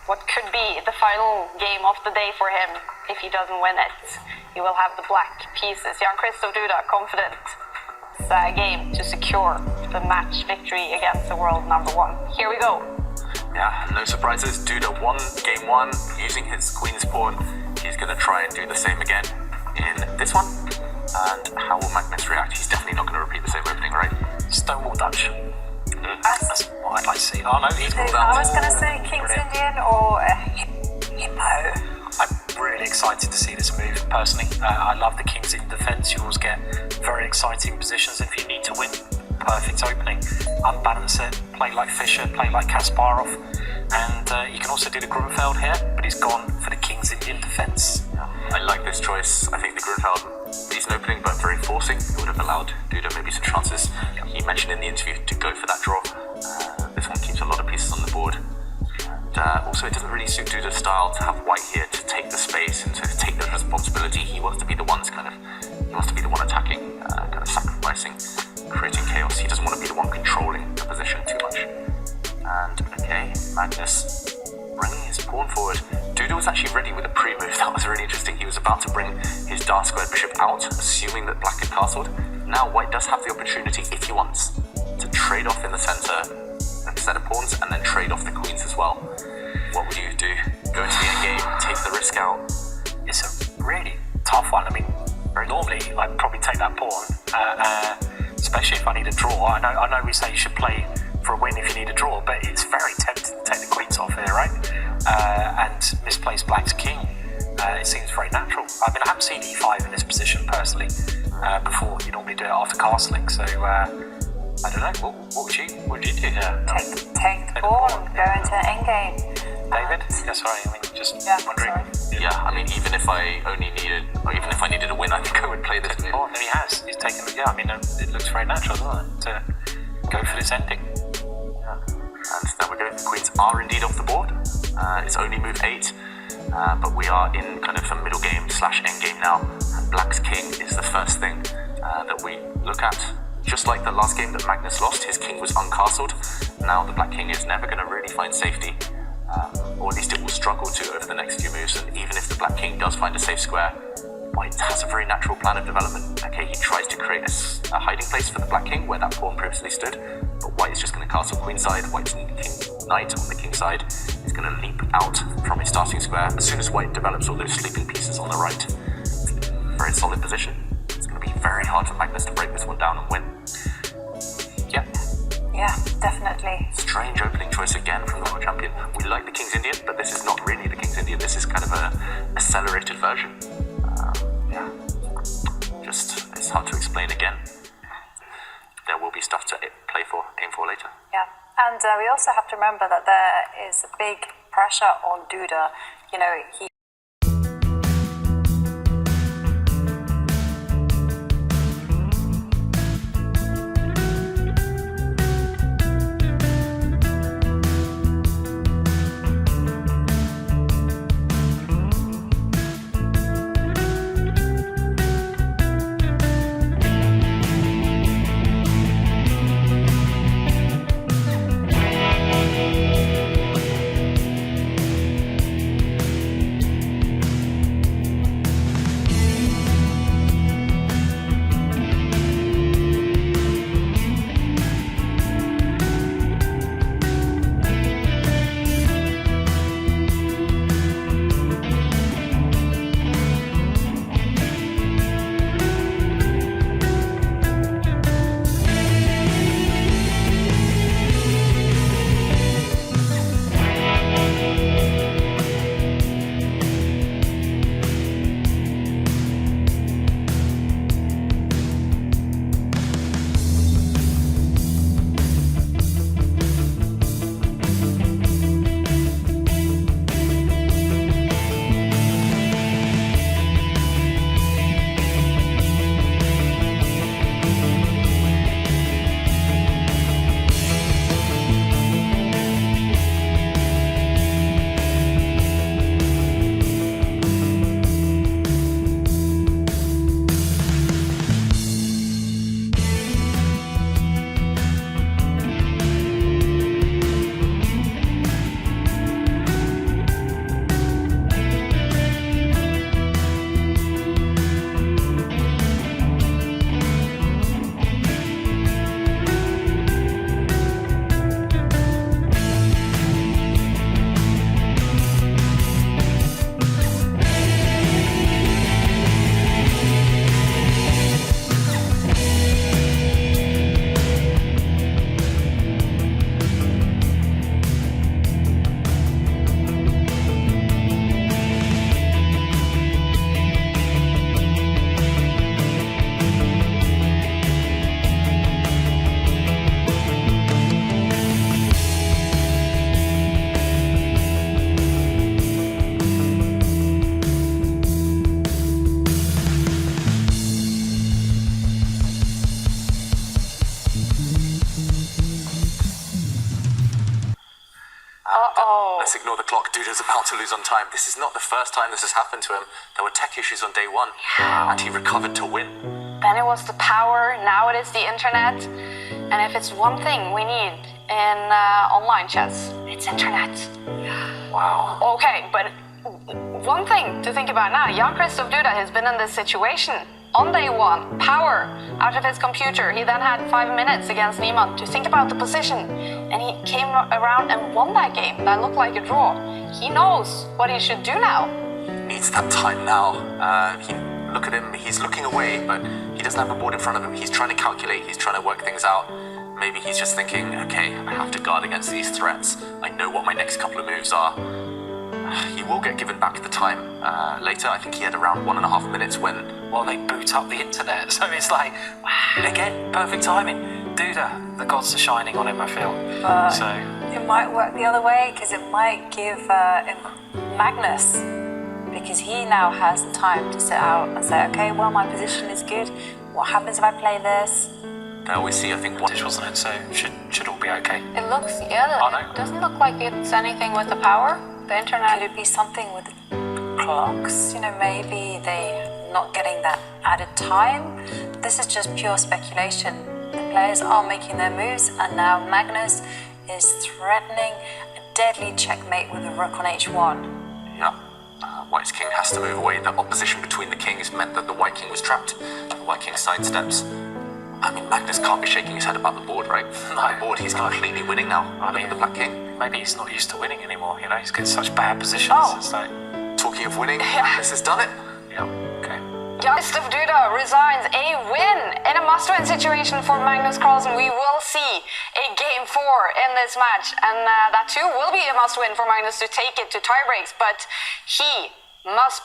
what could be the final game of the day for him if he doesn't win it. He will have the black pieces. Jan-Krzysztof Duda confident it's a game to secure the match victory against the world #1. Here we go. Yeah, no surprises. Duda won game 1 using his queen's pawn. He's going to try and do the same again in this one. And how will Magnus react? He's definitely not going to repeat the same opening, right? Stonewall Dutch. That's what I'd like to see. Oh no, he's got that. I was going to say King's Indian or a hippo. I'm really excited to see this move, personally. I love the King's Indian defence. You always get very exciting positions if you need to win. Perfect opening. Unbalance it, play like Fischer, play like Kasparov. And you can also do the Grunfeld here, but he's gone for the King's Indian defence. I like this choice. I think the Grunfeld, decent opening, but very forcing. It would have allowed Duda maybe some chances. He mentioned in the interview to go for that draw. This one keeps a lot of pieces on the board. And also, it doesn't really suit Duda's style to have white here to take the space and to take the responsibility. He wants to be the one attacking, kind of sacrificing, creating chaos. He doesn't want to be the one controlling the position too much. And okay, Magnus bringing his pawn forward. Duda was actually ready with a pre-move. That was really interesting. He was about to bring his dark squared bishop out, assuming that black had castled. Now white does have the opportunity, if he wants, to trade off in the center a set of pawns and then trade off the queens as well. What would you do? Go into the endgame, take the risk out? It's a really tough one. I mean, normally I'd probably take that pawn, especially if I need a draw. I know we say you should play for a win if you need a draw, but it's very tempting to take the queens off here, right? And misplace black's king. It seems very natural. I mean, I haven't seen e5 in this position personally before. You normally do it after castling, so I don't know. What would you do here? Take the pawn, go into endgame. David? Yeah, sorry. I mean, just wondering. Sorry. Yeah, I mean, even if I needed a win, I think I would play this move. Oh, and he has. He's taken. Yeah, I mean, it looks very natural, doesn't it, to go for this ending. And there we go, the queens are indeed off the board. It's only move 8, but we are in kind of a middle game / end game now. And black's king is the first thing that we look at. Just like the last game that Magnus lost, his king was uncastled. Now the black king is never going to really find safety, or at least it will struggle to over the next few moves. And even if the black king does find a safe square, white has a very natural plan of development. Okay, he tries to create a hiding place for the black king where that pawn previously stood, but white is just going to castle queenside. White's knight on the king side is going to leap out from his starting square as soon as white develops all those sleeping pieces on the right. Very solid position. It's going to be very hard for Magnus to break this one down and win. Yeah, definitely. Strange opening choice again from the world champion. We like the King's Indian, but this is not really the King's Indian. This is kind of a accelerated version. Just, it's hard to explain again. There will be stuff to aim for later. Yeah, and we also have to remember that there is a big pressure on Duda. You know, he Duda's about to lose on time. This is not the first time this has happened to him. There were tech issues on day one, and he recovered to win. Then it was the power, now it is the internet. And if it's one thing we need in online chess, it's internet. Wow. Okay, but one thing to think about now, Jan-Krzysztof Duda has been in this situation on day one, power out of his computer. He then had 5 minutes against Niemann to think about the position, and he came around and won that game. That looked like a draw. He knows what he should do now. Needs that time now. Look at him, he's looking away, but he doesn't have a board in front of him. He's trying to calculate, he's trying to work things out. Maybe he's just thinking, okay, I have to guard against these threats. I know what my next couple of moves are. He will get given back the time later. I think he had around 1.5 minutes when... Well, they boot up the internet, so it's like, again, perfect timing. Duda, the gods are shining on him, I feel. So it might work the other way, because it might give Magnus, because he now has the time to sit out and say, okay, well, my position is good. What happens if I play this? They always see, I think, dish, wasn't it? So should all be okay. It looks, it doesn't look like it's anything with the power. The internet. Could it be something with the clocks? You know, maybe they're not getting that added time. This is just pure speculation. The players are making their moves, and now Magnus is threatening a deadly checkmate with a rook on h1. Yeah. White's king has to move away. The opposition between the kings meant that the white king was trapped. The white king sidesteps. I mean, Magnus can't be shaking his head about the board, right? No. The board, he's completely winning now. I mean, the black king. Maybe he's not used to winning anymore, you know? He's getting such bad positions. Oh. It's like... Talking of winning, Magnus has done it. Yeah, okay. Jan-Krzysztof Duda resigns. A win in a must-win situation for Magnus Carlsen. We will see a game 4 in this match, and that too will be a must-win for Magnus to take it to tiebreaks, but he must be